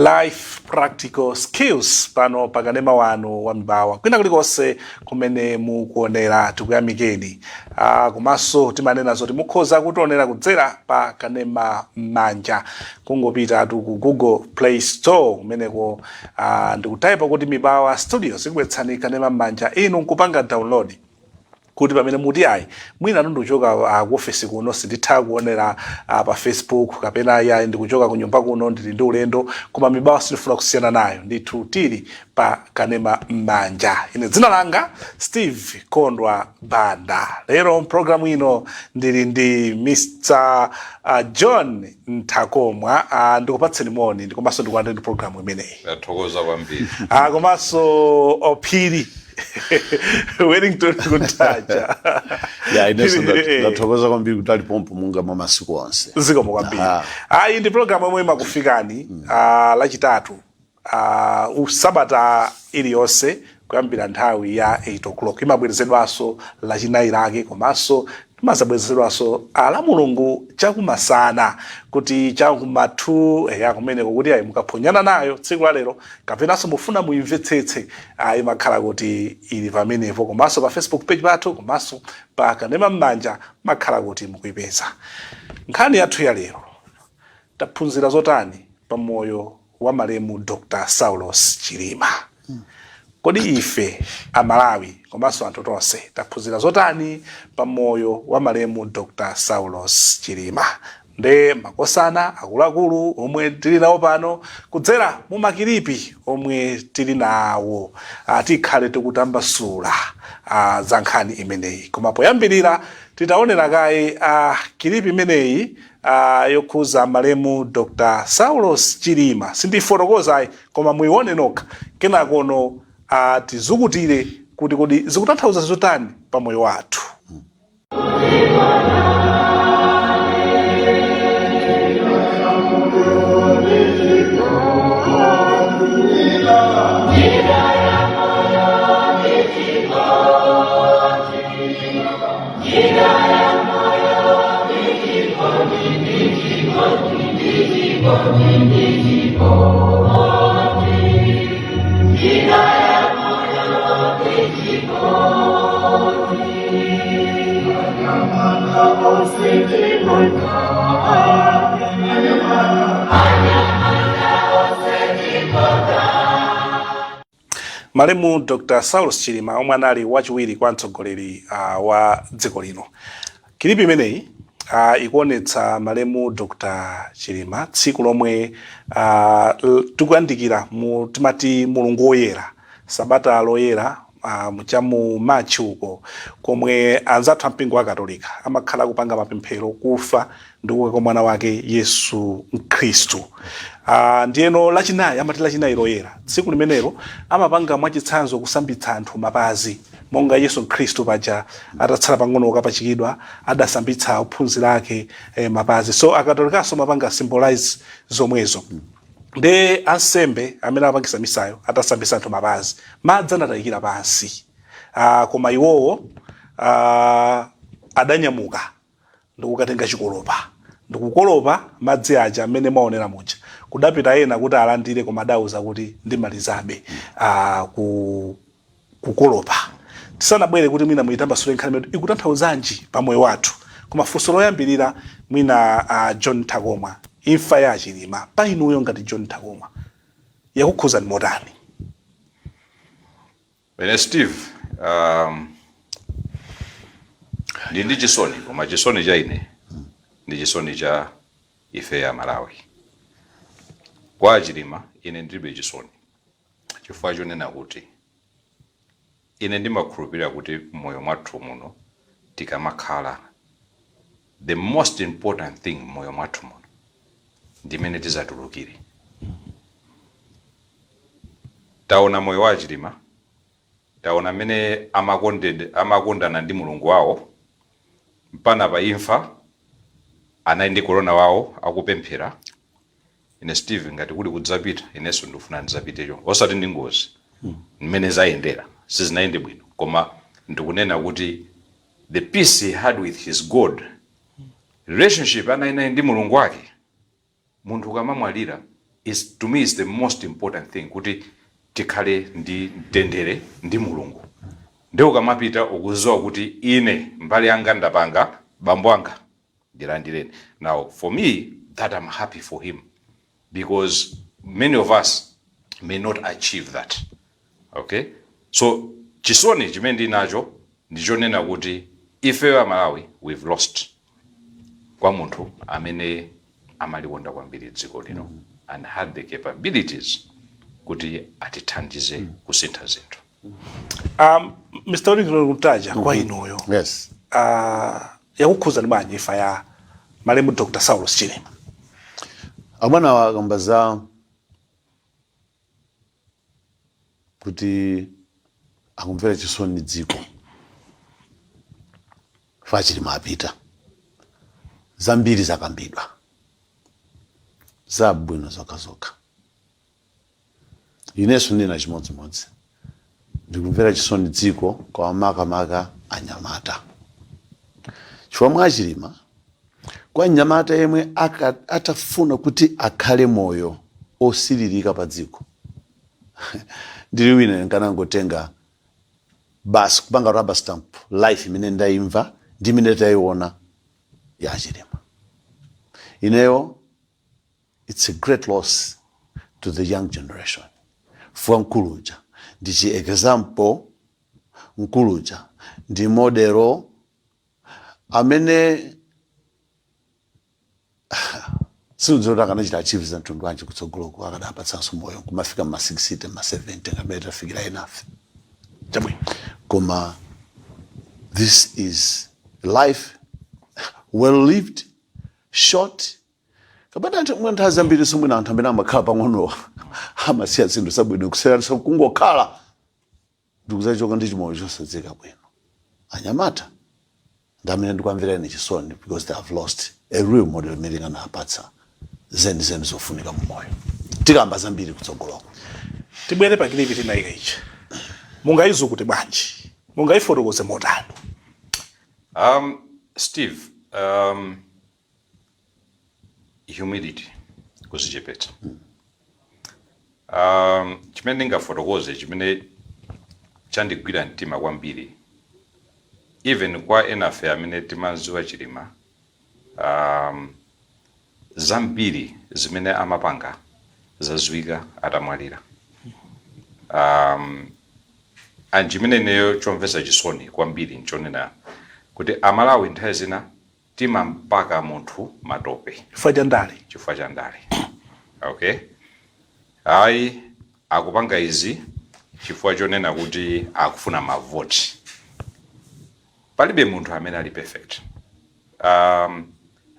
life practical skills pano pakanema wanu wa mibawa kwina kulikonse kumene mukuonera tikuyamikeni. Komanso timanena zoti mukhoza kutionera kudzera pa kanema manja kungopita ku Google Play Store kumeneko ndikutaipa kuti Mibawa Studios ikubwetsani kanema manja inu nkupanga download kuti pamene muti ayi mwina ndikuchoka ku office kuno sinditha kuonera pa Facebook kapena ya ndikuchoka ku nyumba kuno ndili ndi ulendo koma Mibawa sindifuna kusiyana nayo ndithu tili pa kanema manja. Ine dzina langa Steve Kondwa Banda. Lero program ino ndili ndi Mr. John Ntakomwa ndikupatseni moni ndikomanso ndikuandeni program imeneyi. Ndathokoza kwambiri. Komanso ophiri Wellington kuntaja. Ya ineso ndathokoza kwambiri kuti alipompo munga masiku onse. Zikomo kwambiri. Iyi ndi program yomwe imakufikani lachitatu Sabata iliyonse kuyambira nthawi ya 8 o'clock. Imabwerezedwanso lachinayi lake komanso timazabwerezedwanso la Mulungu chakumasana kuti chakumatu kumeneko kuti ayi mukaphonyana nayo tsiku la lero kapenanso mufuna muimvetsetse imakhala kuti ili pamenepo komanso pa Facebook page pathu komanso pa kanema manja makhala kuti mukuipeza. Nkhani yathu ya lero taphunzira zotani pa moyo wa malemu Dr. Saulos Chilima. Kodi ife Amalawi komanso anthu tonse taphunzira zotani pa moyo wa malemu Dr. Saulos Chilima. Nde makosana akuluakulu omwe tili nawo pano kudzera mu makilipi omwe tili nawo tikhale tikutambasula za nkhani imeneyi. Koma poyambirira titaonera kaye kilipi imeneyi yokhuza malemu Dr. Saulos Chilima. Sindifotokoza koma muione nokha kenakono tizukutire kuti kodi zikutanthauza zotani pa moyo wathu. Malemu Dr. Saulos Chilima omwe anali wachiwiri kwa mtsogoleri wa dziko lino. Kilipi imeneyi ikuonetsa malemu Dr. Chilima tsiku lomwe tikuyandikira timati Mulungu woyera Sabata loyera muchamu Machi uko komwe anzathu ampingo wa Katolika amakhala kupanga mapemphero kufa ndi kuuka kwa mwana wake Yesu Khristu. Ndiyeno lachinayi amati lachinayi loyera tsiku limenelo amapanga mwachitsanzo kusambitsa anthu mapazi monga Yesu Khristu paja atatsala pang'ono kapachikidwa adasambitsa ophunzira ake mapazi. So akatolikaso mapanga symbolize zomwezo. Nde ansembe amene apangisa misayo atasambisa anthu mapazi madzi anatayikira pansi. Koma iwowo adanyamuka ndikukatenga chikolopa ndikukolopa madzi aja amene maonera muja kudapita ena kuti alandire koma adauza kuti ndimalizabe kukolopa. Tisanabwere kuti mwina muitambasule nkhani imene ikutanthauzanji pa moyo wathu koma funso loyambirira mwina John Ntakomwa imfa ya Chilima pa inuyo ngati John Ntakomwa yakukhuzani motani? Bene Steve, ndi chisoni koma chisoni cha ine ndi chisoni cha ife ya Malawi. Kwa Chilima ine ndilibe chisoni chifukwa chonena kuti ine ndimakhulupirira kuti moyo mwathu muno tikamakhala the most important thing moyo mwathu muno ndimene tizatulukire. Taona moyo wa Chilima, taona mene amakondana ndi Mulungu wawo mpana pa imfa anayi ndi corona wawo akupemphera. Ine Steve ngati kuli kudzapita ineso ndifuna ndizapitecho osati ndi ngozi mmene zayendera sizinayende bwino koma ndikunena kuti the peace he had with his God, relationship anayi ndi Mulungu wake, munthu kamamwalira is, to me, is the most important thing, kuti tikhale ndi mtendere ndi mulungu. Ndio ukamapita ukuziwa kuti ine mbali yanga ndapanga bambo anga ndilandireni. Now for me, that I'm happy for him, because many of us may not achieve that. Okay, so chisoni chimene ndinacho ndichonena kuti ife Malawi we've lost kwa munthu amene amaliwonda kwambiri dziko lino and had the capabilities kuti atithandize kusintha zinthu. Mr. Orington kutaja kwa inuyo. Yes. Yakukhuza ni bwanji ifa ya malemu Dr. Saulos Chilima. Abana wakambaza kuti akumvera chisoni dziko. Fa Chilima apita. Zambiri zakambidwa. Zabwino zokazoka. Ineso ndina chimodzimodzi. Ndikumvera chisoni dziko kwa maka anyamata. Chifukwa mwa Chilima, kwa nyamata yemwe atafuna kuti akhale moyo osiririka pa dziko. Ndiri wina nkanangotenga basi kupanga rubber stamp life imene ndaimva ndi imene tayiona ya Chilima. Ineyo, it's a great loss to the young generation. Fwa Nkuluja ndichi example, Nkuluja ndi modelo amene sinuzora kana chita achieve mtundu wanje kutsogoloko akadapatsanso moyo kumafika ma 60 ma 70 ngabere tafikira enough. Jamwe. Koma this is life well lived, short. Kabata nthawi zambiri somwe anthu amene amakhala pang'ono amasiya zinthu zabwino kusera kungokhala ndikuzachoka ndi chimoyo chosadzeka bwino. Anyamata ndamene ndikwamvera ine chisoni because they have lost a real model imene kanapatsa zeni zofunika mu moyo. Tikamba zambiri kutsogoloko. Tibwere pa kilipi tinayika ichi. Mungaizo kuti bwanji. Mungaifotokoze motani. Steve, humility kuzichepetsa. Chimene ndingafotokoze chimene chandigwira mtima kwambiri, even kwa enafe amene timaziwa Chilima, zambiri zimene amapanga zaziwika atamwalira. Anjimene neyo chomvesa chisoni kwambiri nchonena kuti Amalawi nthawi zina timampaka munthu matope chifukwa cha ndale. Okay, ayi akupanga izi chifukwa chonena kuti akufuna mavoti. Palibe munthu amene ali perfect.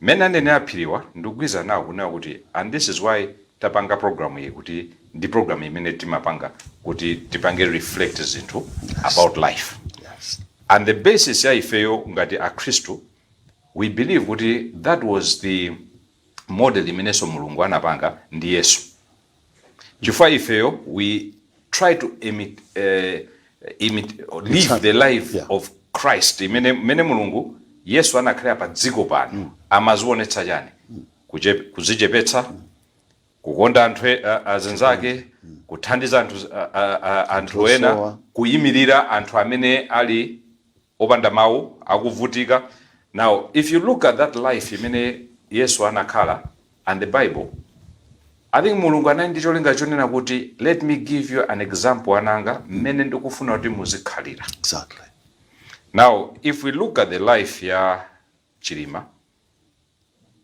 Mene anene aphiriwa ndikugwiza nawo kunena kuti, and this is why tapanga program iyi kuti ndi program imene timapanga kuti tipange reflect zinthu about life. Yes. And the basis ya ifeyo ngati a Kristu, we believe kuti that was the model imene so Mulungu anapanga ndi Yesu. Chifukwa ifeyo we try to live the life of Christ imene Mulungu Yesu anakhala pa dziko pano amazionetsa chani kuzichepetsa, kukonda anthu azenzake, kuthandiza anthu ena, kuyimirira anthu amene ali opanda mawu akuvutika. Now if you look at that life imene Yesu anakhala and the Bible, I think Mulungu anali ndi cholinga chonena kuti let me give you an example ananga mmene ndikufuna kuti muzikhalira. Exactly. Now if we look at the life ya Chilima,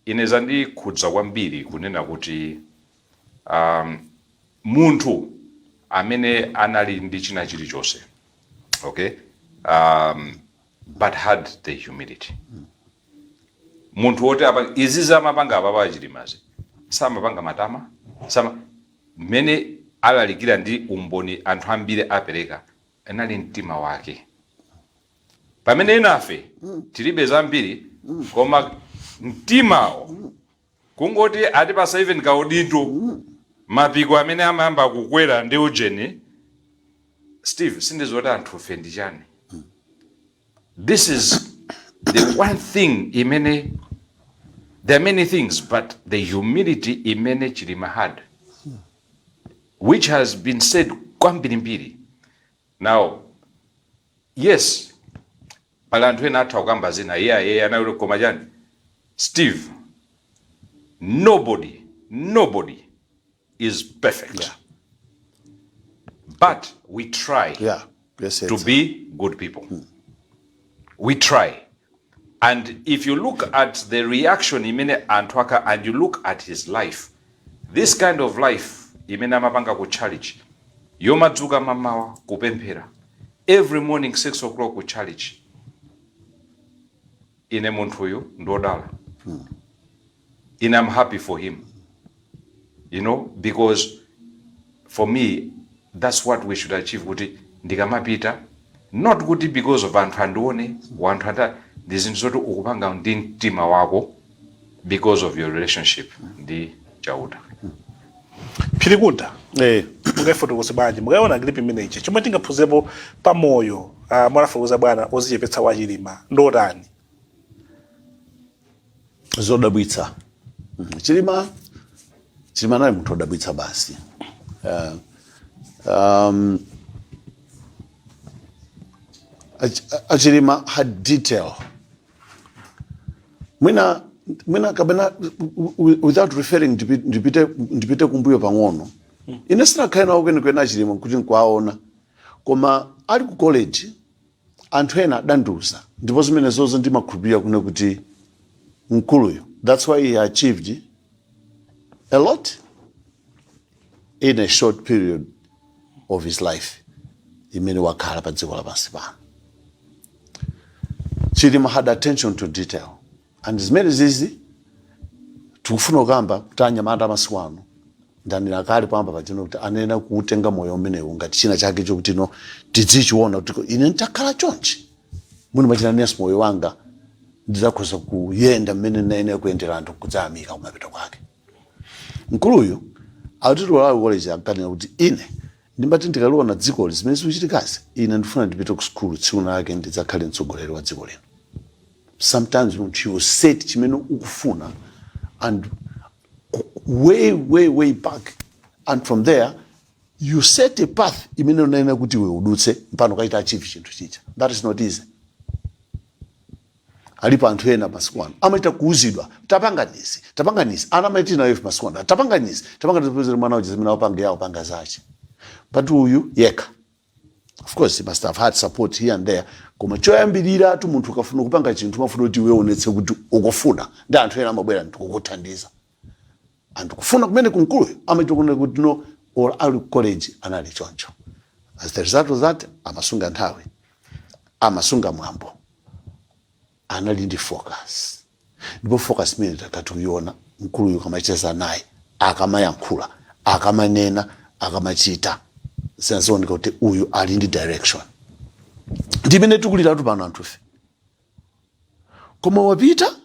ineza ndi khudza kwambiri kunena kuti munthu amene anali ndi china chilichonse, okay, but had the humility. Munthu wote izi zamapanga apa Chilimazi samapanga matama, mene alalikira ndi umboni anthu ambiri apereka anali mtima wake. Pamene inafe tilibe zambiri koma mtimawo kungoti atipasa even kaudindo mapiko amene amayamba kukwera ndi ujeni. Steve, sindizoti anthu fe ndi chani. This is the one thing imene, there are many things, but the humility imene Chilima had which has been said kwambirimbiri. Now, yes, alantwe na taukamba zina yeah na yule komajani. Steve, nobody is perfect. Yeah. But we try to be good people. We try. And if you look at the reaction Imene Antwaka and you look at his life, this kind of life, Imene Mapanga ku challenge. Yoma dzuka mamawa kupemphera. Every morning 6 o'clock ku challenge. Ine munthu uyu ndodala. And I'm happy for him. You know, because for me, that's what we should achieve. Kuti ndikamapita, not kuti because of anthu andione, wanthu anda ndizinto zoti ukupanga ndi mtima wako because of your relationship ndi chauta. Phirikunda. Mukafotokoza bwanji, mukaona grip imene ichi. Chomwe tingaphunzirepo pa moyo, mwanafotokoza bwana odzichepetsa wa Chilima ndotani. Zodabwitsa. Chilima naye munthu odabwitsa basi. Chilima had detail. Mwina kabena without referring ndipite kumbuyo pang'ono. Ine sina kaena kwena Chilima kuti nkwaona. Koma ali ku college anthu ena adanduza. Ndipo zimene zozo ndimakhulupirira kuno kuti nkuluyo. That's why he achieved a lot in a short period of his life. Imene wakhala pa dziko lapansi pano. Chilima had attention to detail. And as many as easy, tukufuna kugamba kutanya manda masiku ano. Ndani nakali pamba pachino kuti anena kuutenga moyo umenewu ngati china chake chokuti no tidzichiona kuti ine nditakhala chonchi. Mwini machina nesi moyo wanga ndizakhoza kuyenda mmene nene kuyendera anthu kudzayamika kumapita kwake. Nkuluyu awatiti walawi college akanena kuti ine ndimbati ndikaliona dziko zimene zikuchitikazi ine ndifuna ndipite ku school tsiku lake ndidzakhale mtsogoleri wa dziko lino. Sometimes you will set chimene ukufuna and way back, and from there you set a path imene unena kuti we udutse mpano kaita achieve chinthu chicha. That is not easy. Alipo anthu ena masiku ano amaita kuuzidwa tapanganisi ana maiti nayo masiku ano tapanganisi mwana uja zimene wapanga zache. But uyu yeka, of course he must have had support here and there. Koma choyambirira atu munthu ukafuna kupanga chinthu mafuna kuti wewe onetse kuti ukufuna ndi anthu ena amabwera ndikukuthandiza. Anthu kufuna kumene kunkulu amaita kunena kuti no or ali college anali choncho. As the result of that, amasunga nthawi, amasunga mwambo, anali ndi focus. Ndipo focus imene takatuiona nkuluyu kamacheza naye akamayankhula akamanena akamachita sensaoneka kuti uyu ali ndi direction. Ndimene tikulira pano anthufe. Koma wapita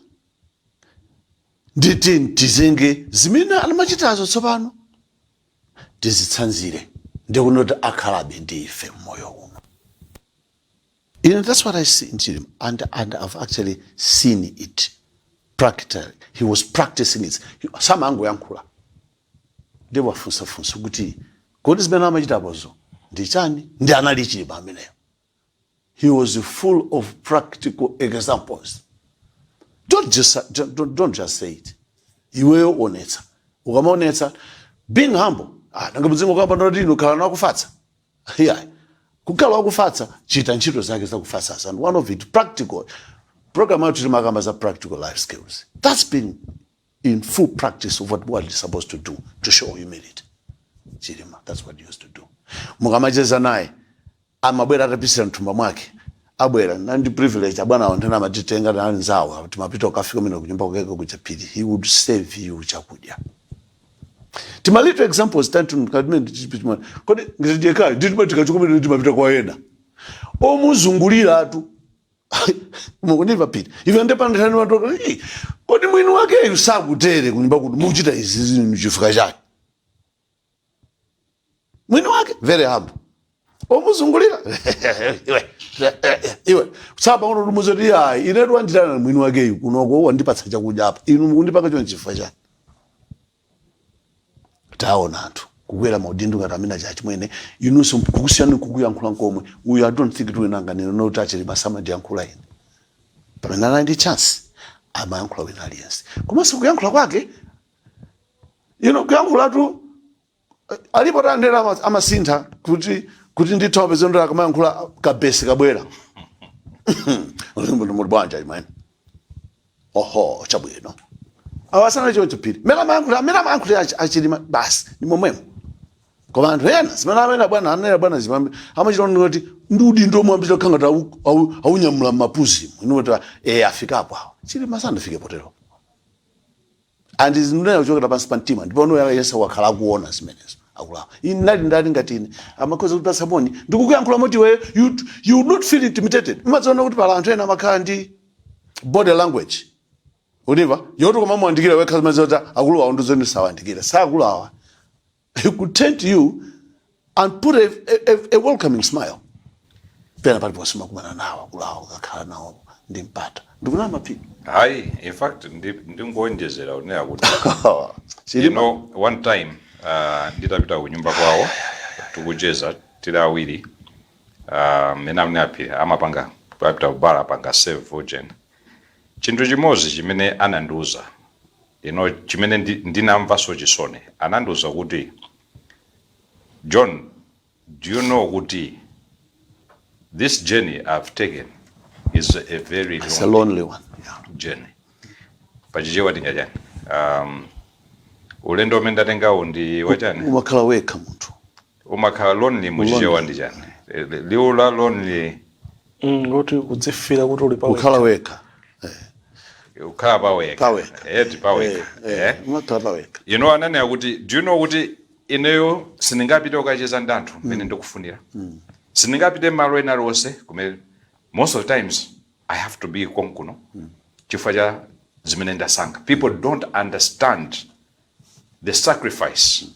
nditi tizenge zimene alimachitazo tsopano tizitsanzire ndikunoti akhalabe ndife moyo uno. That's what I see in Chilima, and I've actually seen it practically. He was practicing it. Some ango yankhula ndi wafunsa kuti kodi zimene amachitapozo ndi chani ndi anali Chilima ameneyo. He was full of practical examples. Don't just say it. Iweyo onetsa. Ukamaonetsa, being humble. Nangabudzingo kamba ndodino khala nakufatsa. Yeah. Kukhala wakufatsa chita ntchito zake zakufatsa. And one of it, practical. Program out makamba za practical life skills. That's been in full practice of what one is supposed to do to show humility. Chilima, that's what he used to do. Mukamacheza naye amabwera atapisira mthumba mwake. Abwera nandi privilege abwana wantana amatitenga na nzawo timapita ukafika mino kunyumba kukeka kuchapiri. He would save you chakudya. Timalito examples tantu kodi ngizijeka nditibati chukumene ndimapita kwa yena. Omuzungulira atu. Mukuniva pita. Iwe ndepandani watoka kodi mwini wake yusakutere kunyumba kuti muchita izi nchifika chake. Mwini wake very humble. Omuzungulira iwe saba uno rumuzoti hayi ine rwanditana mwini wake kunoko wandipatsa chakudya apa inu mukundipaka chonchi chifukwa chani. Taona anthu kukwera maudindo ngati amene achachi mwene inunso kukusiyani kukuyankhula komwe uyu I don't think tiwenanga neno noti Chilima samandiyankhula ine pamene anali ndi chance amayankhula wina aliyense komanso kuyankhula kwake kuyankhulatu alipo tandera amasintha kuti ndithope zondera kamayankhula kabesi kabwera muli bwanja imene oho chabwino awasana choncho phiri mera mayankhula Chilima basi ni momwemo koma anthu ena zimene amene bwana zimambe amachitaona kuti ndudi ndomwambira khangata aunyamula mapuzi inoti afikapo awo Chilima sandifike potero andi zinunena kuchokera pansi pa mtima ndipo ono yesa wakhala kuona zimenezo akulawa inali ndali ngatine amakhoza kuti pasaponi ndikukuyankhula moti we you would not feel intimidated imadziona kuti pala anthu ena amakhala ndi body language univa yoto koma mwandikira wekha zimazota akulawa ndozoni sawandikira sakulawa he could turn to you and put a welcoming smile pena palipo sima kumana nawo akulawa akakhala nawo ndi mpata ndikuna maphiko hayi in fact ndingoonjezera uneya kuti one time nditapita kunyumba kwawo tikucheza tili awiri mena amene aphira amapanga papita kubala apanga save virgin chinthu chimodzi chimene anandiuza chimene ndinamvaso chisoni anandiuza kuti John, do you know kuti this journey I've taken is a very lonely one journey pachichewa tingachani ulendo umene ndatengawo ndi wachani umakhala wekha munthu umakhala lonely muchichewa ndi chani liula lonely ngoti kudzifira kuti uli paweka ukhala wekha ukhala paweka umakhala paweka ananena kuti do you know kuti ineyo sindingapite ukacheza ndi anthu mmene ndikufunira sindingapite malo ena lonse kumene most of the times I have to be konkuno chifukwa cha zimene ndasankha people don't understand the sacrifice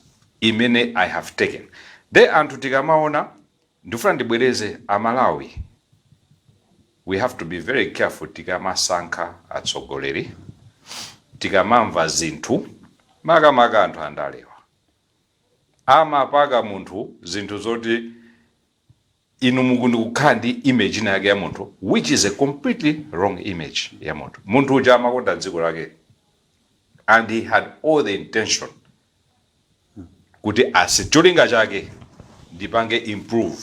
imene I have taken de anthu tikamaona ndifuna ndibwereze Amalawi we have to be very careful tikamasankha atsogoleri tikamamva zinthu makamaka anthu andalewa amapaka munthu zinthu zoti inu mukukhala ndi image yake ya munthu which is a completely wrong image ya munthu uja amakonda dziko lake and he had all the intention kuti cholinga chake ndipange improve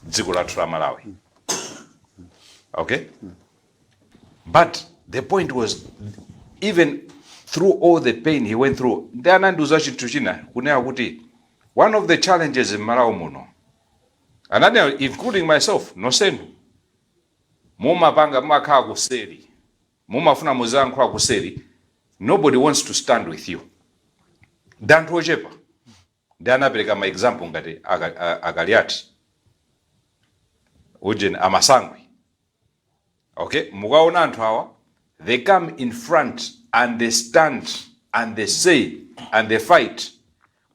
dziko lathu la Malawi. Okay? But the point was, even through all the pain he went through, ndananduza chinthu china kunena kuti one of the challenges in Malawi muno, and including myself, nosenu mumapanga mumakhala kuseri mumafuna muzankhala kuseri, nobody wants to stand with you. Danthu ochepa ndanapereka ma example ngati akaliati ujeni amasangwi. Okay, mukaona anthu awa, they come in front and they stand and they say and they fight.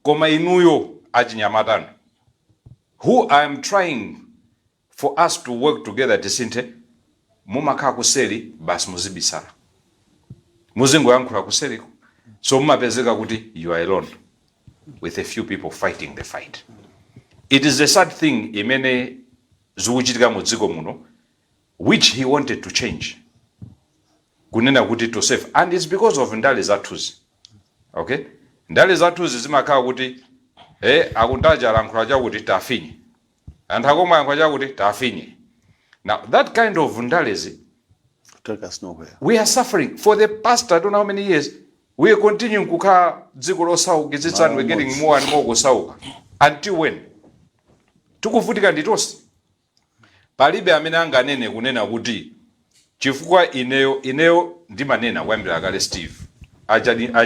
Koma inuyo achinyamatano, who I am trying for us to work together tisinte, mumakhala kuseri basi muzibisala. Muzingo yankhula kuseri. So mumapezeka kuti you are alone with a few people fighting the fight. It is a sad thing imene zikuchitika mu dziko muno, which he wanted to change. Kunena kuti to save, and it's because of ndale zathuzi. Okay? Ndale zathuzi zimakhala kuti akuntaja lankhula chakuti tafinye. And hakoma yankhula chakuti tafinye. Now that kind of ndalezi take us nowhere. We are suffering for the past I don't know how many years. We are continuing kukhala dziko losauka, we're getting more and more kusauka. Until when? Tukuvutika nditosi. Palibe amene anganene kunena kuti chifukwa ineyo ndimanena kwambira kale Steve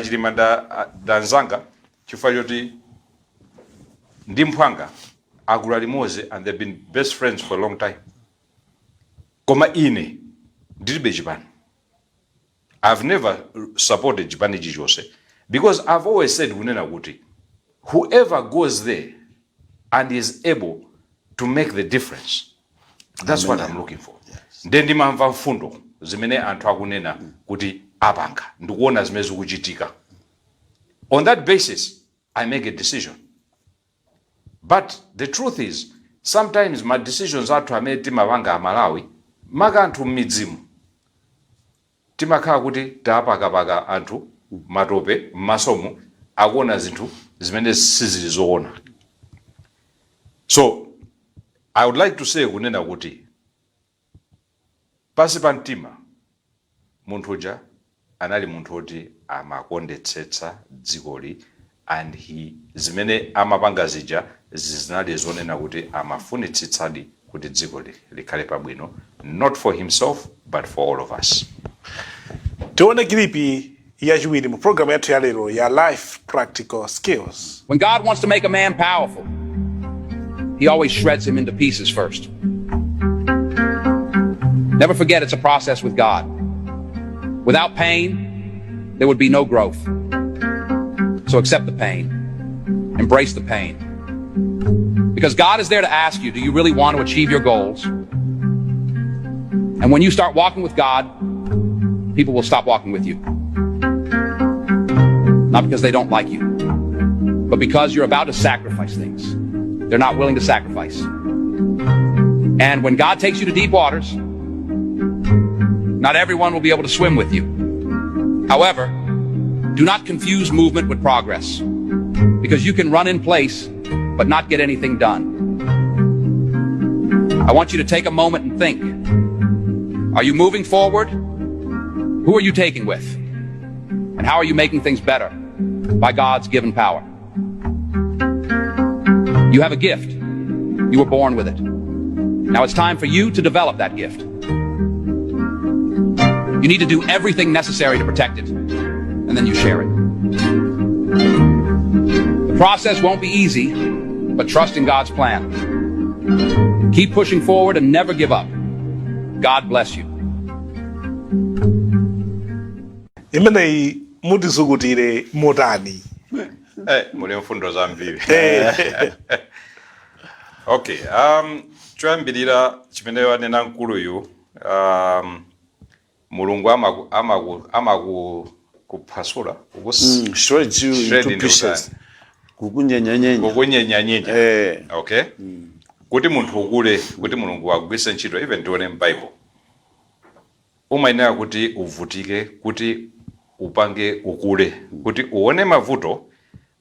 Chilima ndanzanga chifukwa choti ndi mphwanga akula limodzi and they've been best friends for a long time. Koma ine ndilibe chipani. I've never supported chipani chichonse because I've always said kunena kuti whoever goes there and is able to make the difference, that's what I'm looking for. Then ndimamva mfundo zimene anthu akunena kuti apanga ndikuona zimene zikuchitika. On that basis, I make a decision. But the truth is, sometimes my decisions are to amene timapanga amalawi maka anthu m'midzimu timakhala kuti tapakapaka anthu matope m'masomo akuona zinthu zimene sizili zoona. So I would like to say kunena kuti pasi pa mtima munthu uja anali munthu oti amakondetsetsa dzikoli, and zimene amapanga zija zinali zonena kuti amafunitsitsadi kuti dzikoli likhale pabwino, not for himself but for all of us. Tione kilipi yachiwiri mu program yathu ya lero ya life practical skills. When God wants to make a man powerful, he always shreds him into pieces first. Never forget it's a process with God. Without pain, there would be no growth. So accept the pain. Embrace the pain. Because God is there to ask you, do you really want to achieve your goals? And when you start walking with God, people will stop walking with you. Not because they don't like you, but because you're about to sacrifice things they're not willing to sacrifice. And when God takes you to deep waters, not everyone will be able to swim with you. However, do not confuse movement with progress, because you can run in place but not get anything done. I want you to take a moment and think. Are you moving forward? Who are you taking with? And how are you making things better by God's given power? You have a gift. You were born with it. Now it's time for you to develop that gift. You need to do everything necessary to protect it, and then you share it. The process won't be easy, but trust in God's plan. Keep pushing forward and never give up. God bless you. Imeneyi mutizukutire motani. Muli mfundo zambiri. Okay, choyambirira chimene wanena nkuluyu, Mulungu amakuphasula shred you into pieces. Kukunyenyanya. Okay? Kuti munthu ukule, kuti Mulungu akugwiritse ntchito, even tione m'Bible. Umayenera kuti uvutike, kuti upange ukule, kuti uone mavuto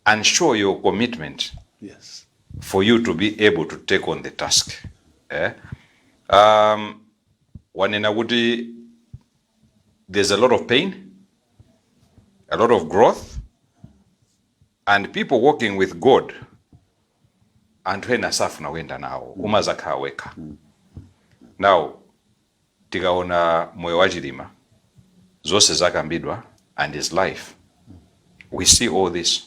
and show your commitment. Yes. For you to be able to take on the task. Wanena kuti there's a lot of pain, a lot of growth, and people working with God anthu ena safuna wenda nawo umazakhala wekha. Now tikaona moyo wa Chilima zonse zakambidwa and his life, we see all this.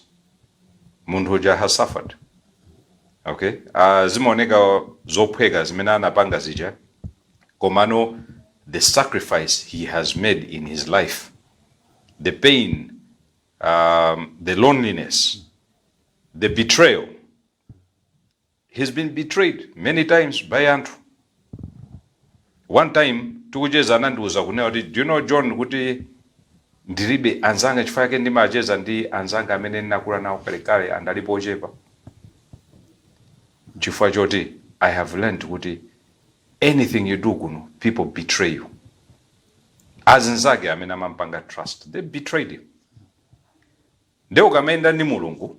Munthu uja has suffered. Okay, zimaoneka zophweka zimene anapanga zija, komano the sacrifice he has made in his life, the pain, the loneliness, the betrayal. He's been betrayed many times by anthu. One time tukujeza anandiuza kunena kuti, do you know John, kuti ndilibe anzanga chifukwa chake ndimacheza ndi anzanga amene ndinakula nawo kalekale andalipo ochepa. Chifukwa choti I have learned kuti anything you do kuno, people betray you. Azinzake amene amampanga trust, they betrayed you. Nde ukamenda ndi Mulungu,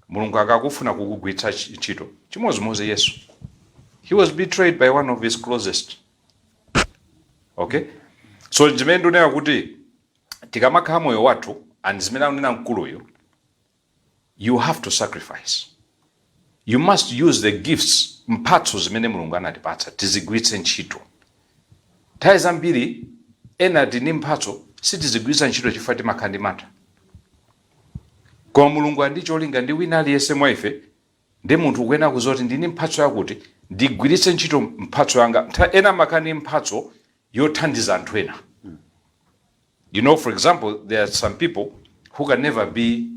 Mulungu akakufuna kukugwiritsa ntchito, chimozimozi Yesu. He was betrayed by one of his closest. Okay? So chimene ndinena kuti tikamakhala moyo wathu and zimene anena mkuluyo, you have to sacrifice. You must use the gifts, mphatso zimene Mulungu anatipatsa, tizigwiritse ntchito. Nthawi zambiri ena tini mphatso sitizigwiritsa ntchito chifukwa timakhala ndi mantha. Koma Mulungu andicholinga ndi wina aliyense mwa ife, ndi munthu ukuyena kuzoti ndini mphatso yakuti ndigwiritse ntchito mphatso yanga. Ena makhala ndi mphatso yothandiza anthu ena. You know, for example, there are some people who can never be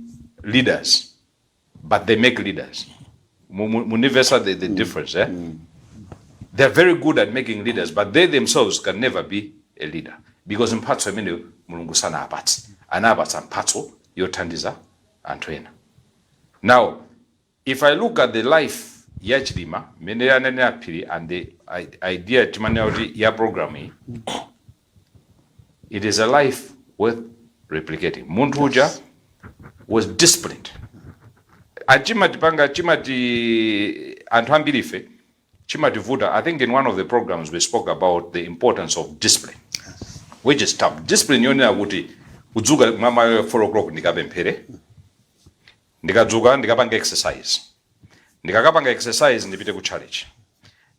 leaders, but they make leaders. Munivesa the difference, eh? They're very good at making leaders, but they themselves can never be a leader. Because mphatso imene Mulungu sana apatsa. Anapatsa mphatso yothandiza anthu ena. Now, if I look at the life ya Chilima, mene yanene apiri, and the idea chimane ya programming, it is a life worth replicating. Muntuja was disciplined. Achimati panga chimati antwambirife chimati vuta. I think in one of the programs we spoke about the importance of discipline, which is tough. Discipline yoni aguti udzuka mama 4 o'clock ndikabe mpere, ndikadzuka ndikapanga exercise, ndikakapanga exercise ndipite ku challenge,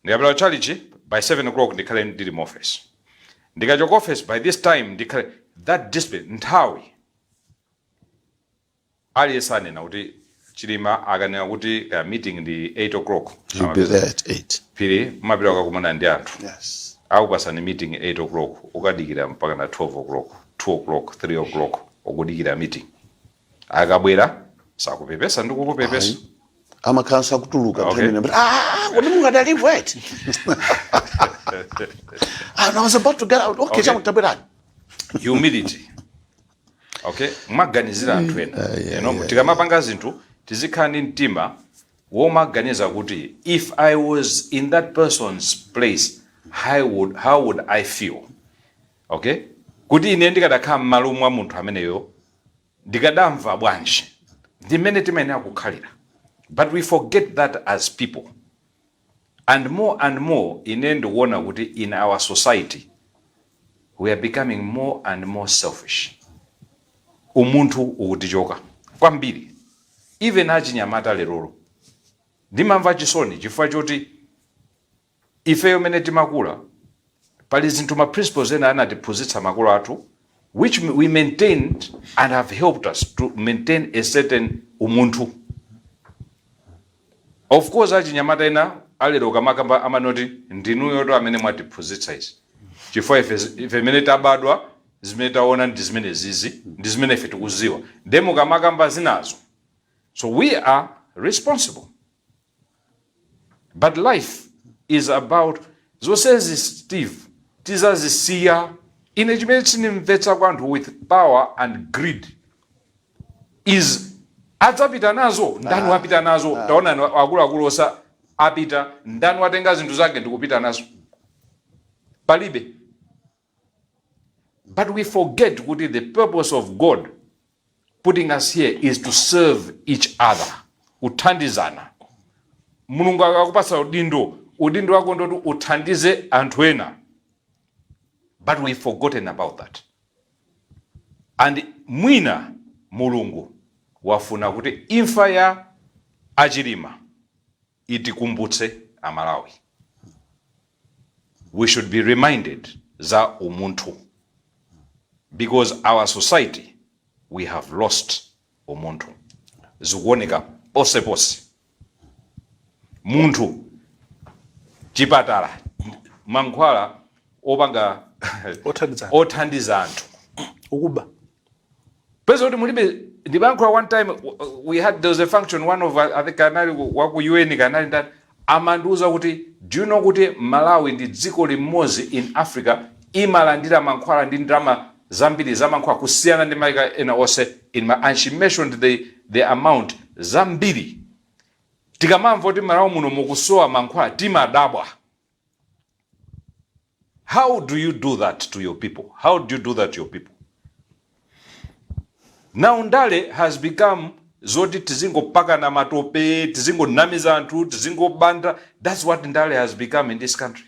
ndikapita ku challenge by 7 o'clock ndikhale ndili mu office, ndikachoka office by this time ndikhale. That discipline nthawi aliyesane na kuti Chilima akanena kuti meeting ndi 8 o'clock. You'll be there at 8. Pili mapita akakumana ndi anthu. Yes. Akupasani meeting 8 o'clock ukadikira mpaka na 12 o'clock, 2 o'clock, 3 o'clock ukudikira meeting. Akabwera sakupepesa ndi kukupepesa. Amakhansa kutuluka mthemene but kodi mungadalive wait. I was about to get out. Okay, chamutambirani. Humility. Okay, maganizira anthu ena. Tikamapanga zinthu tizikhala ndi mtima womaganiza kuti if I was in that person's place, how would I feel? Okay? Kuti ine ndikadakhala m'malo mwa munthu ameneyo ndikadamva bwanji. Ndimene timene akukhalira. But we forget that as people. And more ine ndikuona kuti in our society we are becoming more and more selfish. Umuntu ukutichoka kwambiri. Even achinyamata lerolo ndimamva chisoni chifukwa choti ifeyo mene timakula pali zinthu ma principles ena anatiphunzitsa makolo athu which we maintained and have helped us to maintain a certain umuntu. Of course achinyamata ena alero kamakamba amanoti ndinuyo to amene mwatiphunzitsa izi chifukwa ife mene tabadwa zimene taona ndi zimene zizi ndi zimene ife tikuziwa ndemo kamakamba zinazo. So we are responsible. But life is about zosezi Steve tizazisiya ine chimene chinimvetsa kwanthu with power and greed is adzapita nazo ndani wapita nazo. Taona akuluakulu osa apita ndani watenga zinthu zake ndikupita nazo palibe. But we forget kuti the purpose of God putting us here is to serve each other. Uthandizana. Mulungu akakupasa udindo wako ndoti uthandize anthu ena. But we've forgotten about that. And mwina Mulungu wafuna kuti imfa ya Chilima itikumbutse Amalawi. We should be reminded za umuntu. Because our society, we have lost umuntu. Zikuoneka pose. Muntu chipatala mankhwala opanga othandiza anthu ukuba pesa kuti mulibe ndibankhula one time there was a function one of I think kanali waku UN kanali that amanduza kuti do you know kuti Malawi ndi dziko limodzi in Africa imalandira mankhwala ndi ndalama zambiri za mankhwala kusiyana ndi maika ena onse and she mentioned the amount zambiri. Tikamamva kuti Malawi muno mukusowa mankhwala timadabwa. How do you do that to your people? How do you do that to your people? Now ndale has become zoti tizingopaka na matope, tizingonamiza anthu, tizingobanda. That's what ndale has become in this country.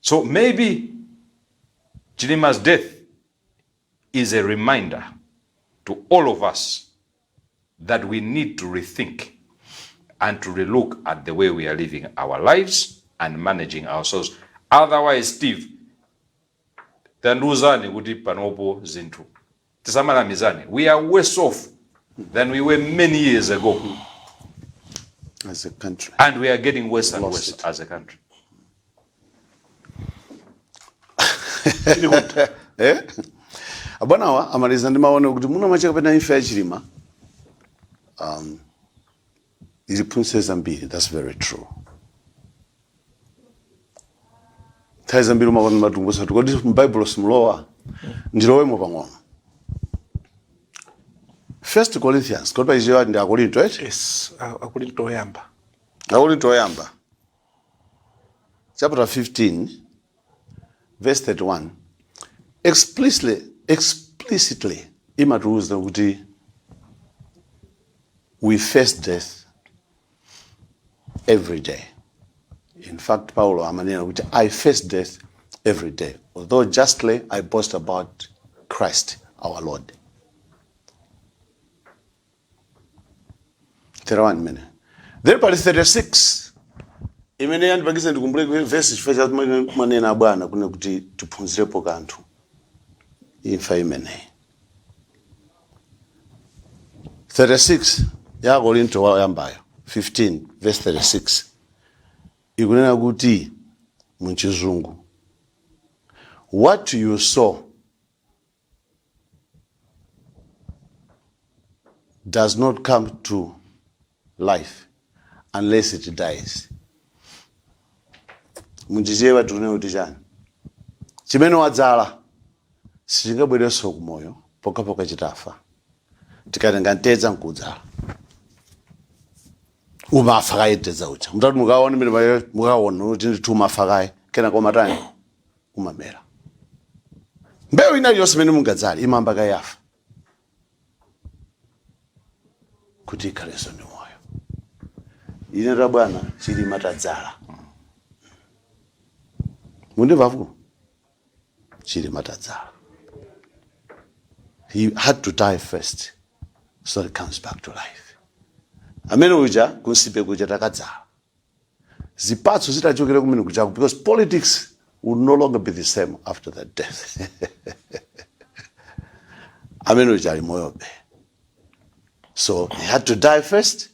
So maybe Chilima's death is a reminder to all of us that we need to rethink and to relook at the way we are living our lives and managing ourselves. Otherwise, Steve, tanduzani kuti panopo zinthu. Tisamala mizani. We are worse off than we were many years ago. As a country. And we are getting worse and worse as a country. Abanawa amaliza ndi maone kuti muno macheka pena imfa ya Chilima. Iliphunzitsa zambiri. That's very true. Thaiza mbiri makono matungusa tukodi Bible simulowa ndilowemo pang'ono. 1 Corinthians kodwa iziwa ndi Akorinto, right? Yes, Akorinto oyamba. Akorinto oyamba chapter 15 verse 31 explicitly imatiuza kuti we face death every day. In fact, Paulo amanena kuti I face death every day, although justly I boast about Christ our Lord. 31 minute. Then pali 36 imene yandipangisa ndikumbule verse chifukwa manena bwana kuna kuti tiphunzirepo kanthu imfa imene. 36 ya Korinto wayambayo 15 verse 36 ikunena kuti muchizungu, what you sow does not come to life unless it dies. Munjijewa tunene kuti chani chimene wadzala sichingabwerenso kumoyo pokapoka chitafa. Tikatenga ntedza nkudzala umafa kaitedza ucha mutatu mukaona mene mukaona kuti ndituma fakayi kena komatani umamera. Mbewu ina yonse imene mungadzala imamba kayafa kuti ikhalenso ndi moyo. Ine ra bwana Chilima tadzala. Mundimvapo? Chilima tadzala. He had to die first so it comes back to life. Amene uja kunsipe kuja takadzala. Zipatso zitachokera kumene kuchako because politics will no longer be the same after that death. Amene uja ali moyo be. So he had to die first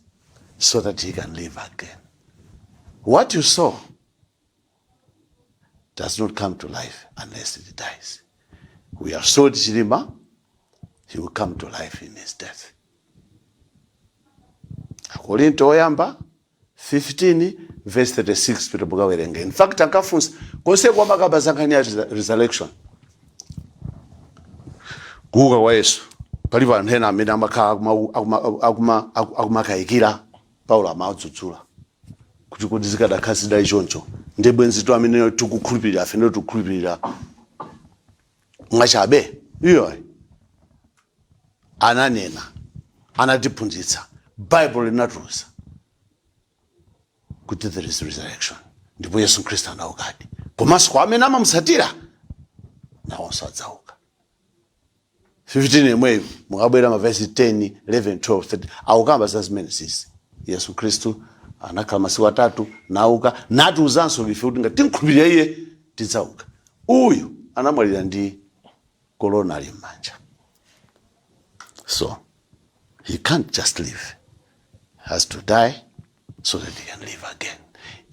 so that he can live again. What you sow does not come to life unless it dies. We are sowed Chilima, he will come to life in his death. Akorinto oyamba 15 verse 36 pitabuka werenge. In fact, akafunsa konse kwa makabazangani ya resurrection. Kuuka kwa Yesu. Palipo anthu ena amene amakhala akumakayikira Paulo amadzudzula kuti kuti zikadakhasidwa ichoncho ndi bwenzi amene tikukhulupirira afene tikukhulupirira mwachabe iyo ananena anatiphunzitsa Bible linatiuza kuti there is resurrection ndipo Yesu Kristu anaukadi komanso kwa amene amamutsatira nawonso adzauka. 15 yemweyo mukabwera mavesi 10 11 12 13 aukamba zazimene sisi Yesu Kristu anakhala masiku atatu nauka natiuzanso ife kuti ngati tinkhulupirira iye tidzauka. Uyu anamwalira ndi korona ali m'manja, so he can't just live, he has to die so that he can live again.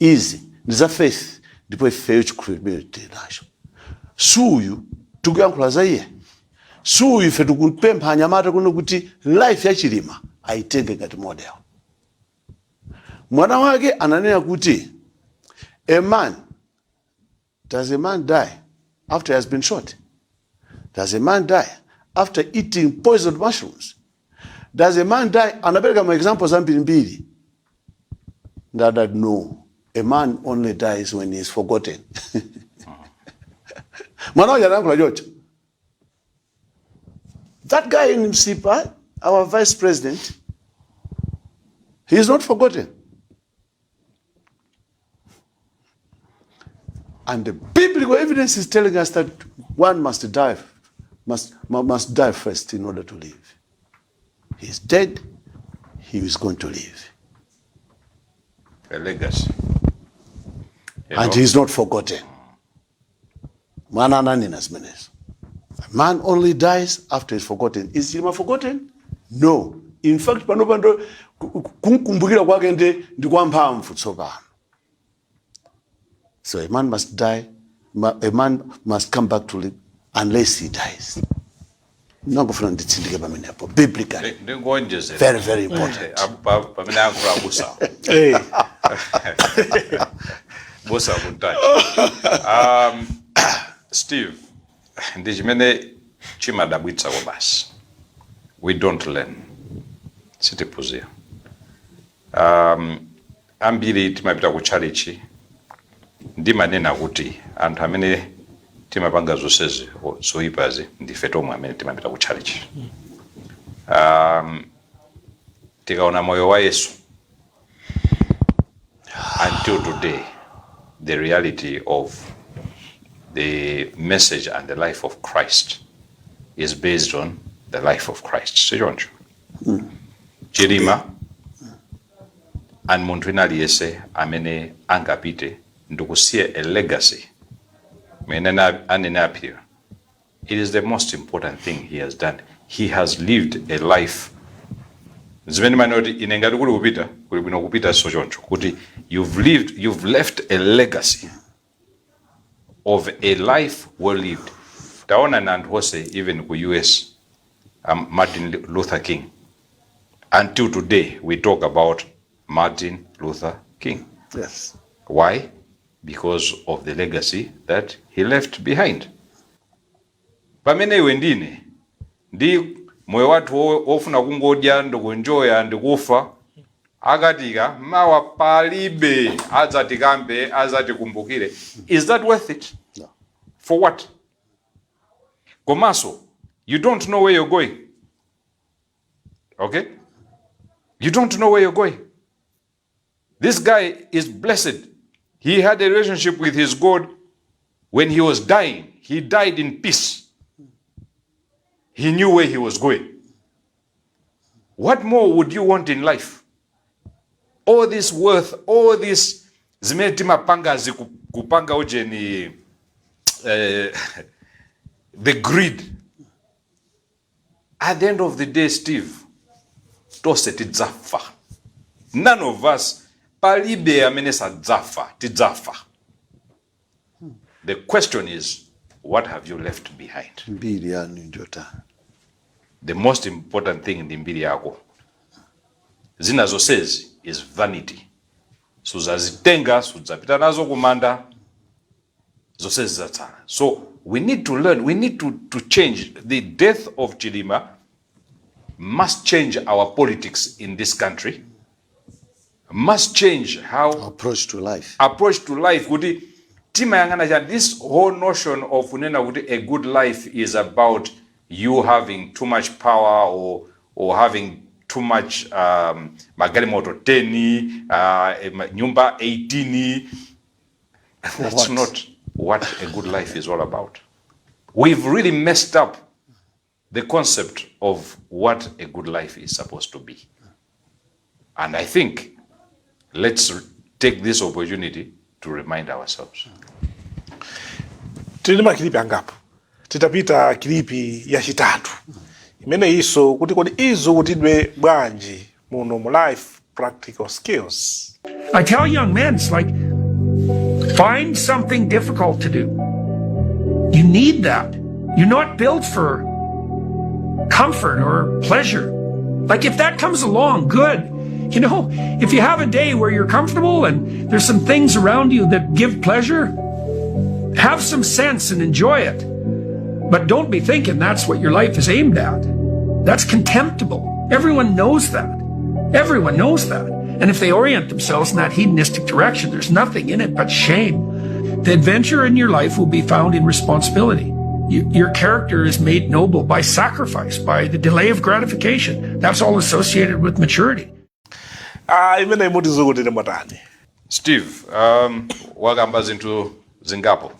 Easy ndiza faith ndipo ifeyo chikhulupiriro tinacho. Suyu tikuyankhula za iye, suyu ife tikupempha anyamata kuno kuti life ya Chilima aitenge ngati model. Mwana wake ananena kuti does a man die after he has been shot? Does a man die after eating poisoned mushrooms? Does a man die? Anapereka ma examples ambiri. That no, a man only dies when he is forgotten. Mwana wake anankula jocho. That guy in Msipa, our vice president, he is not forgotten. And the biblical evidence is telling us that one must die first in order to live. He is dead, he is going to live. A legacy. And he is not forgotten. Man only dies after he is forgotten. Is Chilima forgotten? No. In fact, panopando kumkumbukira kwake ndi kwa mphamvu tsopano. So a man must die, a man must come back to live unless he dies. Nangofuna nditsindike pamene apo biblically. Very, very important. Pamene akula busa. Busa buntai. Steve, ndi chimene chimadabwitsa kwa basi. We don't learn. sitiphunzira. Ambiri timapita ku church ndimanena kuti anthu amene timapanga zonsezi zoyipazi ndife tomwe amene timapita ku church. Tikaona moyo wa Yesu, until today, the reality of the message and the life of Christ is based on the life of Christ. Sijonjo. Chilima and munthu ina aliyese amene angapite ndikusiya a legacy mene anene appear. It is the most important thing he has done. He has lived a life. Zimene manoti inengati kuli kupita kuli bwino kupita sochoncho kuti you've left a legacy of a life well lived. Taona na anthu onse even ku US, Martin Luther King. Until today we talk about Martin Luther King. Yes. Why? Because of the legacy that he left behind. Pamene iwe ndine ndi moyo wathu ofuna kungodya ndikuenjoya ndikufa akatika mawa palibe adzatikambe adzatikumbukire. Is that worth it? No. For what? Komaso, you don't know where you're going. Okay? You don't know where you're going. This guy is blessed. He had a relationship with his God when he was dying. He died in peace. He knew where he was going. What more would you want in life? All this worth, all this zimetima panga kupanga ujeni the greed. At the end of the day, Steve, tose tidzafa. None of us palibe amene sadzafa tidzafa. The question is, what have you left behind? Mbili yanu njota. The most important thing in the mbili yako zina zonsezi is vanity. Suzazitenga, suzapita nazo kumanda, zonsezi zatsala. So we need to learn, we need to change. The death of Chilima must change our politics in this country, must change how Approach to life. Kuti tima yangana, this whole notion of unena kuti a good life is about you having too much power or having too much magari moto 10 nyumba 18. That's not what a good life is all about. We've really messed up the concept of what a good life is supposed to be. And I think let's take this opportunity to remind ourselves. Chilima kilipi angapo. Titapita kilipi ya chitatu. Imene iso kuti kodi izo kutidwe bwanji muno mu life practical skills. I tell young men, it's like, find something difficult to do. You need that. You're not built for comfort or pleasure. Like if that comes along, good. You know, if you have a day where you're comfortable and there's some things around you that give pleasure, have some sense and enjoy it. But don't be thinking that's what your life is aimed at. That's contemptible. Everyone knows that. Everyone knows that. And if they orient themselves in that hedonistic direction, there's nothing in it but shame. The adventure in your life will be found in responsibility. Your character is made noble by sacrifice, by the delay of gratification. That's all associated with maturity. Imene imutizo kuti motani. Steve, wakamba zinthu zingapo.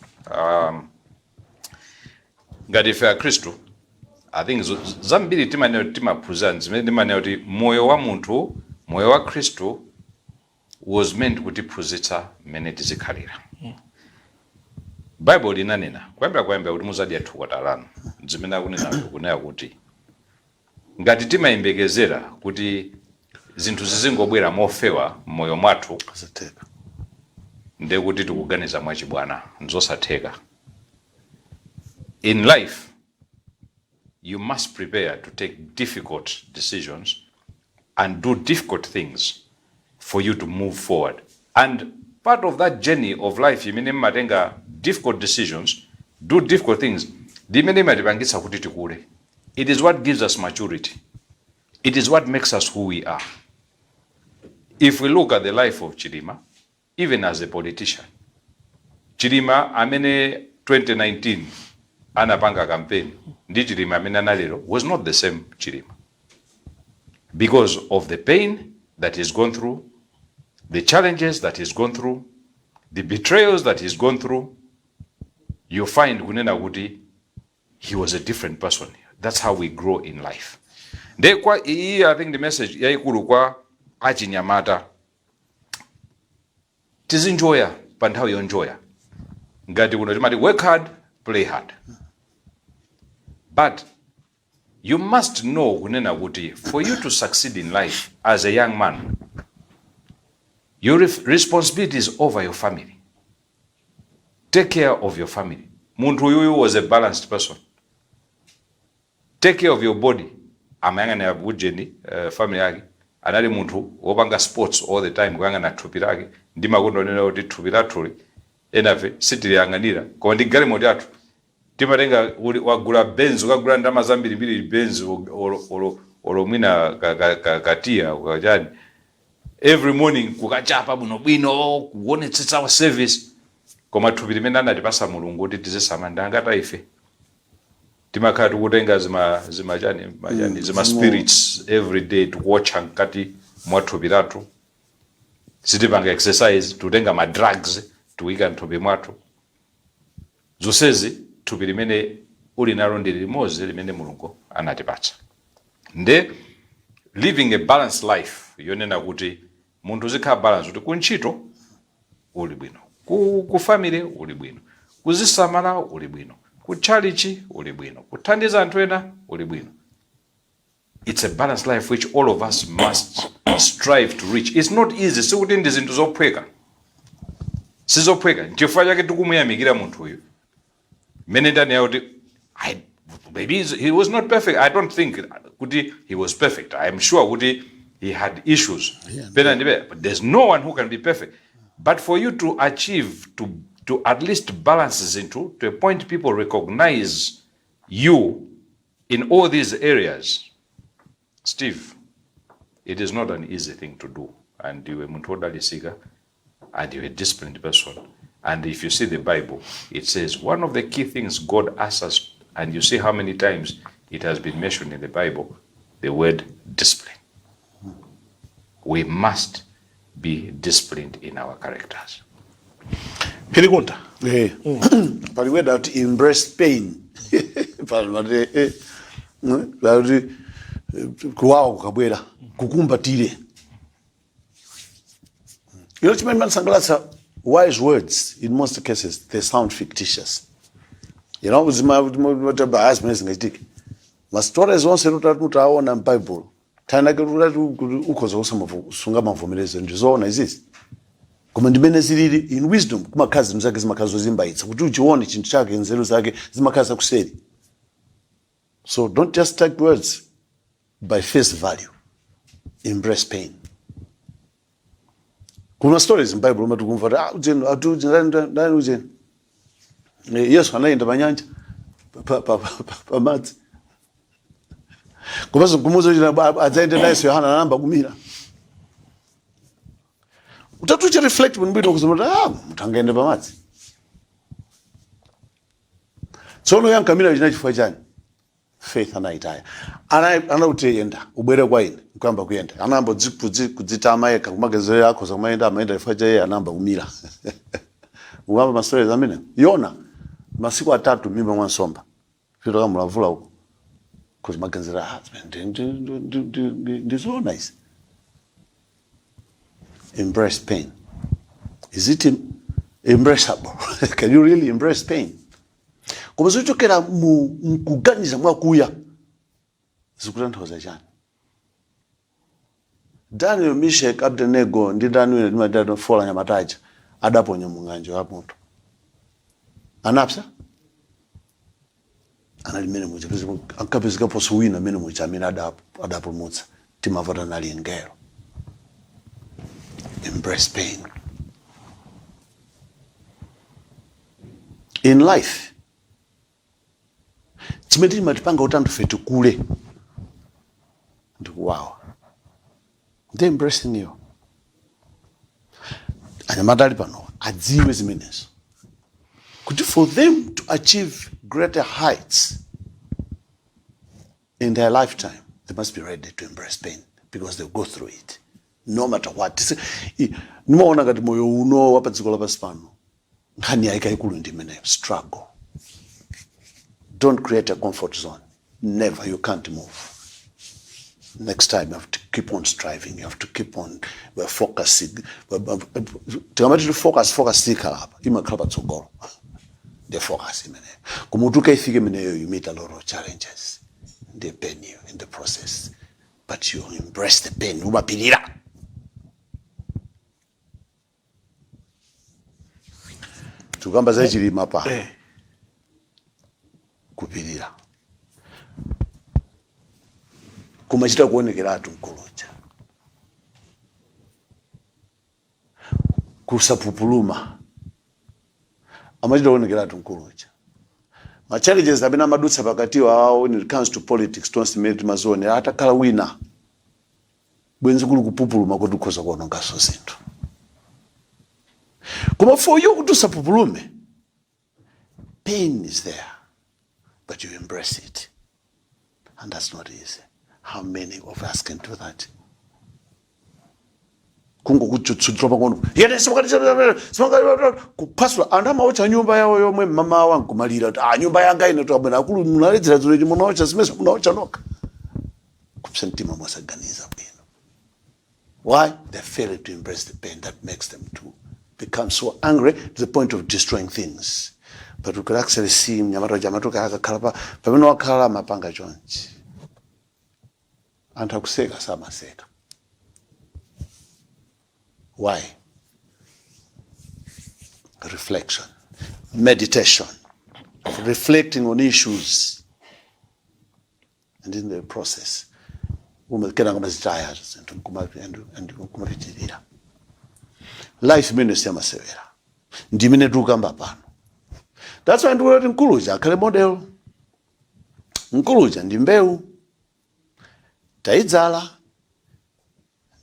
Ngati ife Khristu, I think zambiri timaphunzira zimene timanena kuti moyo wa munthu, moyo wa Khristu was meant kutiphunzitsa mmene tizikhalira. Bible linanena, kuyambira kuti muzadya thukuta talanu, zimene akunena kuti ngati timayembekezera kuti zinthu zizingobwera mofewa moyo mwathu, nde kuti tikuganiza mwachibwana, nzosatheka. In life, you must prepare to take difficult decisions and do difficult things for you to move forward. And part of that journey of life, imene matenga difficult decisions, do difficult things, dimene matipangisa kuti tikule. It is what gives us maturity. It is what makes us who we are. If we look at the life of Chilima, even as a politician, Chilima amene 2019 anapanga campaign ndi Chilima amene analero was not the same Chilima, because of the pain that he's gone through, the challenges that he's gone through, the betrayals that he's gone through. You find kunena kuti he was a different person. That's how we grow in life. I think the message yaikulu kwa achinyamata tizinjoya pa nthawi yonjoya ngati kuno timati work hard, play hard, but you must know kunena kuti for you to succeed in life as a young man, your responsibility is over your family. Take care of your family. Muntu huyu was a balanced person. Take care of your body. Amayangana ya bujeni family yake. Anali muntu wopanga sports all the time kuyangana thupi lake. Ndima kundonena kuti thupi lathu enafe sitiliyanganira. Koma ndi galimoto yathu timatenga wagula Benz, ukagula ndalama zambiri Benz olo mwina katia ukajani. Every morning kukachapa bwino kuonetsetsa service. Koma thupi limene anatipasa Mulungu kuti tizisamanda ngati ife timakhala tikutenga zima spirits every day to watch ngati mwa thupi lathu, sitipanga exercise, tutenga ma drugs tuika mthupi mwathu. Zonsezi thupi limene uli nalo ndi limodzi limene Mulungu anatipatsa. Nde living a balanced life yonena kuti munthu zikhala balance, kuti kuntchito uli bwino, ku family uli bwino, kuzisamala uli bwino, ku church uli bwino, kuthandiza anthu ena uli bwino. It's a balanced life which all of us must strive to reach. It's not easy. Sikuti ndi zinthu zophweka, sizophweka. Chifukwa chake tikumuyamikira munthu uyu mene ndani yakuti maybe he was not perfect. I don't think kuti he was perfect. I am sure kuti he had issues, but there's no one who can be perfect. But for you to achieve, to at least balance into to a point people recognize you in all these areas, Steve, it is not an easy thing to do. And you are Muntoda Lisiga, and you're a disciplined person. And if you see the Bible, it says one of the key things God asks us, and you see how many times it has been mentioned in the Bible, the word discipline. We must be disciplined in our characters. Pilikunta. But we have to embrace pain. Kuwao kabwera kukumbatire. You know, chimene sangalasa wise words in most cases they sound fictitious. You know, as ma stories onse tutaona in Bible. Tana ukhoza usunga mavumeleza ndizoona izisi. Koma ndimene zilili in wisdom kumakhazi mzake zimakhazi zimbaitsa kuti uchione chinthu chake nzeru zake zimakhazi kuseri. So don't just take words by face value. Embrace pain. Kuna stories in Bible umatukumva ujeni. Yesu anaenda panyanja pa madzi. Kubazo kumuzo azaende naye Yohana namba kumira. Utatuche reflect when we talk about mutangende pa madzi. Tsono yankamira chinachifuwa chani? Faith anaitaya. Anauteyenda ubwere kwa ine kwamba kuyenda. Anamba kudzitama yeka kumagezero yako zamaenda amaenda ifaja yeye anamba kumira. Ungamba mastori zamene. Yona masiku 3 mimba mwansomba. Fito kama mulavula huko. Because magazera husband so nice. Embrace pain. Is it embraceable? Can you really embrace pain? Kuba Kuchokela kuganiza mwakuya zikutanthauza chani. Daniel, Meshach, Abednego ndi Daniel ndimadado fola nyamataja adaponya mung'anjo wa moto. Anapsa? Analimene muja akapezeka posuwina mene muja amene adapulumutsa timavota nali ngelo. Embrace pain. In life, chimene matipanga utanthu fetu kule. Wow. They're embracing you. Anyamadali pano adziwe zimenezo. Kuti for them to achieve greater heights in their lifetime, they must be ready to embrace pain because they'll go through it. No matter what. Nimaona ngati moyo uno wapa dziko lapansi pano. Nkhani yayikulu ndi imeneyo, struggle. Don't create a comfort zone. Never. You can't move. Next time you have to keep on striving. You have to keep on focusing. Tikamati focus sikalapa. Imakhala tsogolo. The focus imeneyo. Kumutuka ifike imeneyo, you meet a lot of challenges. They pain you in the process. But you embrace the pain. Umapirira. Tukamba za Chilima pa. Kupirira. Kumachita kuonekera atu mkulucha. Kusapupuluma. Amachita kuonekera atu mkulucha. Ma challenges abina madutsa pakati wao when it comes to politics tonsimeti mazone atakala wina. Bwenzi kulu kupupuluma kuti ukhoza kuononga so zinthu. Kuma for you to sapupulume, pain is there, but you embrace it. And that's not easy. How many of us can do that? Kungo kuchutsudropa kono. Yene simaka kupaswa andama ocha nyumba yawo yomwe mama wangu kumalira. Nyumba yanga ine to abana akulu munaledzera zuri munocha simesa munocha noka. Kupsentima mwasaganiza bwino. Why? They fail to embrace the pain that makes them to become so angry to the point of destroying things. But we could actually see mnyamata jamatuka akakalapa pamene wakhala mapanga chonchi. Anthu akuseka samaseka. Why? Reflection, meditation, reflecting on issues, and in the process, life ministry amasevera. Ndimene tukamba pano. That's why ndikuti nkuluja akhale model. Nkuluja ndi mbewu. Taidzala.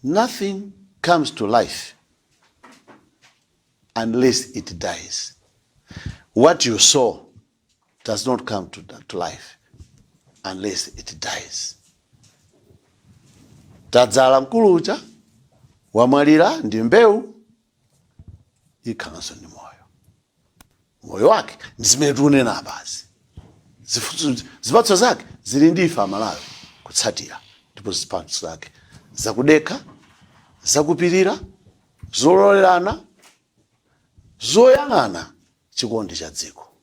Nothing comes to life unless it dies. What you sow does not come to life unless it dies. Tadzala nkuluja, wamwalira ndi mbewu, ikhalanso ndi moyo. Moyo wake ndizimene tunena basi. Zipatso zake zili ndi ife amalawi kutsatira. Ndipo zipatso zake zakudekha, zakupirira, zololerana, zoyang'ana chikondi cha dziko.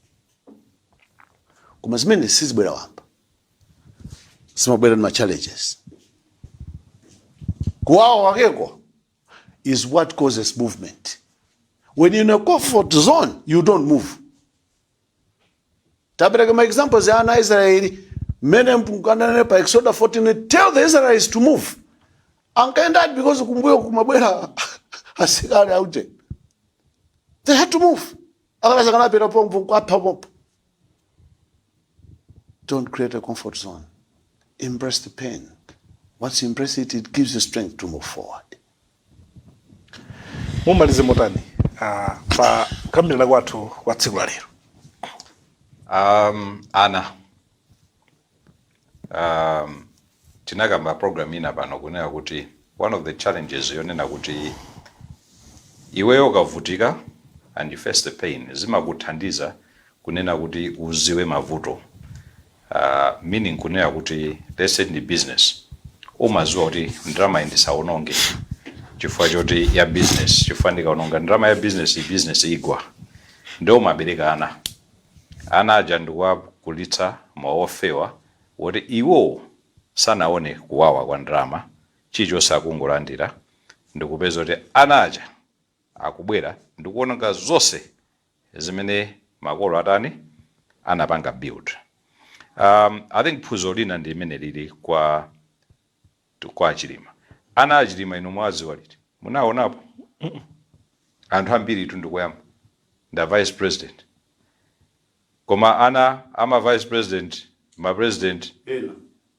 Koma zimene sizibwera wamba. Zimabwera ndi challenges. Kuwawa wakeko is what causes movement. When you're in a comfort zone, you don't move. Tabereka my examples ya ana Israeli, mene mpunganane pa Exodus 14, tell the Israelites to move. Ankaenda because kumbuyo kumabwera asikari auje. They had to move. Don't create a comfort zone. Embrace the pain. Once you embrace it, it gives you strength to move forward. Mumalize motani pa kambira kwathu kwa tsiku la lero. Ana tinakamba program ina pano kunena kuti one of the challenges yonena kuti iweyo ukavutika and you face the pain zimakuthandiza kunena kuti uziwe mavuto. Meaning kunena kuti let's say in business umaziwa kuti ndrama indisaononge chifukwa choti ya business chifukwa ndikaononga ndrama ya business igwa ndio mabereka ana aja ndikuwakulitsa maofewa woti iwo sanaone kuwawa kwa ndrama chicho sakungolandira ndikupeza kuti ana aja akubwera ndikuononga zonse zimene makolo atani anapanga build. I think phunziro lina ndi imene lili kwa Chilima. Ana a Chilima ino mwaziwa liti munaonapo anthu ambiri ndikuyamba nda vice president koma ana ama vice president ma president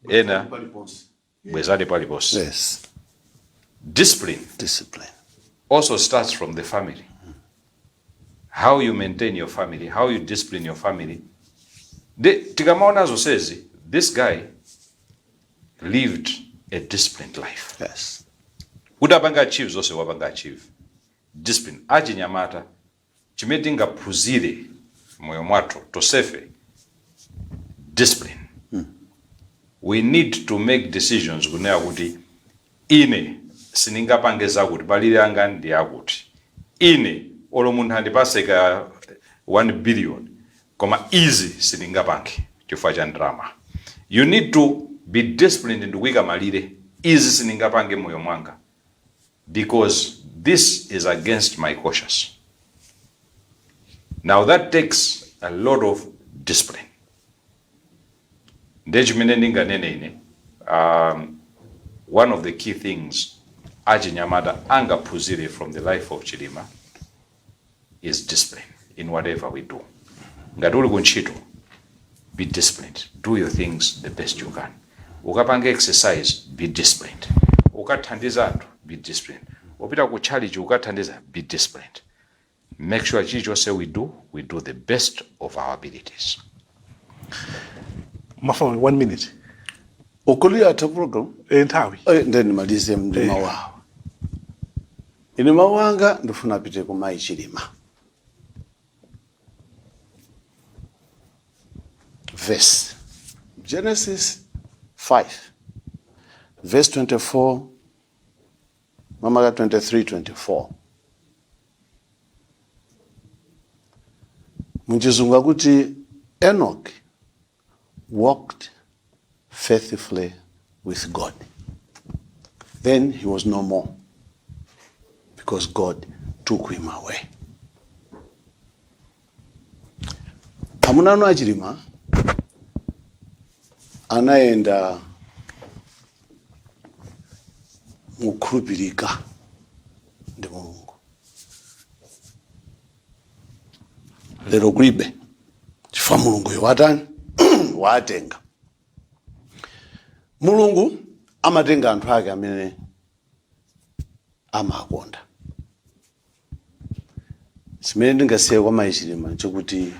ena bwezade paliponse. Yes. Discipline also starts from the family. How you maintain your family, how you discipline your family. Tikamaona zonsezi, this guy lived a disciplined life. Yes. Udapanga achieve zonse wapanga achieve. Discipline. Achinyamata. Chimene tingaphunzire moyo mwathu tosefe. Discipline. We need to make decisions kunena kuti ine siningapange zakuti palire anga ndi akuti. Ine olo munthu andipaseka 1 billion koma easy siningapange chifukwa cha drama. You need to be disciplined and kuika malire easy siningapange moyo mwanga because this is against my conscience. Now that takes a lot of discipline. One of the key things achinyamata angaphunzire from the life of Chilima is discipline in whatever we do. Ngati uli kuntchito, be disciplined. Do your things the best you can. Ukapanga exercise, be disciplined. Ukathandiza anthu, be disciplined. Upita ku challenge ukathandiza, be disciplined. Make sure chilichonse we do the best of our abilities. Mafami, 1 minute. Okulia ata program. Nthawi. Then malize mndima wawo. Ine mawanga ndifuna pite ku mai Chilima. Verse. Genesis 5. Verse 24. Mama 23-24. Munjizunga kuti Enoch walked faithfully with God. Then he was no more because God took him away. Amunano Chilima anaenda mukhulupirika ndi Mulungu. Lero kulibe chifukwa Mulungu watani watenga. Mulungu amatenga anthu ake amene amakonda. Chimene ndingasiye kwa mai Chilima nchokuti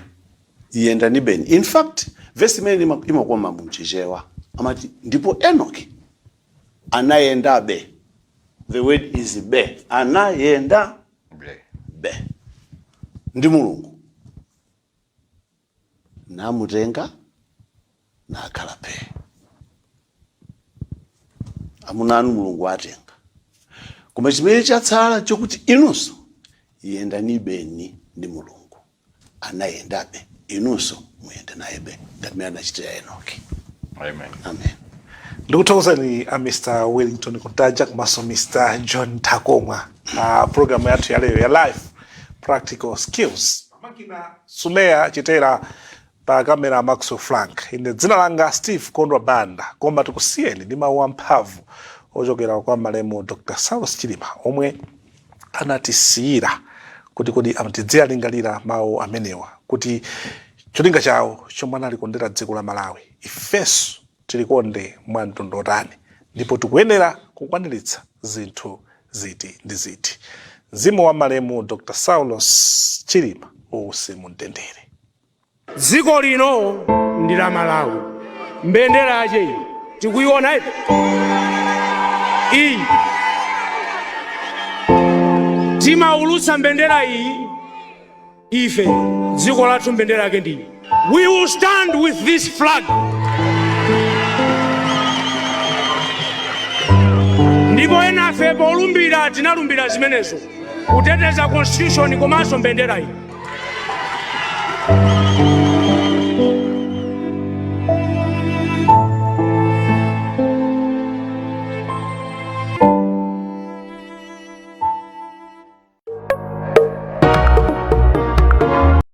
iyenda ni beni. In fact, verse imene imakoma mumchichewa amati ndipo Enoch anayenda be. The word is be. Anayenda be. Ndi Mulungu namutenga nakhala pe. Amunanu Mulungu atenga. Koma chimene chatsala chokuti inunso yenda ni beni ndi Mulungu. Anayenda be. Inunso muyenda naye be. Ngati mene anachitira Enoch. Amen. Amen. Ndikuthokozani Mr. Wellington Kuntaja komanso Mr. John Takomwa. Program yathu ya leo ya life practical skills. Makina Sumea Chitera pa kamera Maxwell Frank. Ine dzina langa Steve Kondwa Banda. Koma tikusiyeni ndi mawu amphamvu ochokera kwa malemu Dr. Saulos Chilima omwe anatisiyira kuti kodi amatidzera lingalira mawu amenewa kuti cholinga chawo chomwe analikondera dziko la Malawi ifenso tilikonde mwa mtundu otani ndipo tikuyenera kukwaniritsa zinthu ziti ndi ziti. Mzimu wa malemu Dr. Saulos Chilima uwuse mtendere. Dziko lino ndi la Malawi. Mbendera aje tikuiona ipo. Iyi timaulutsa mbendera iyi ife dziko lathu mbendera yake ndi. We will stand with this flag. Ndipo enafe polumbira tinalumbira zimenezo kuteteza constitution komanso mbendera iyi.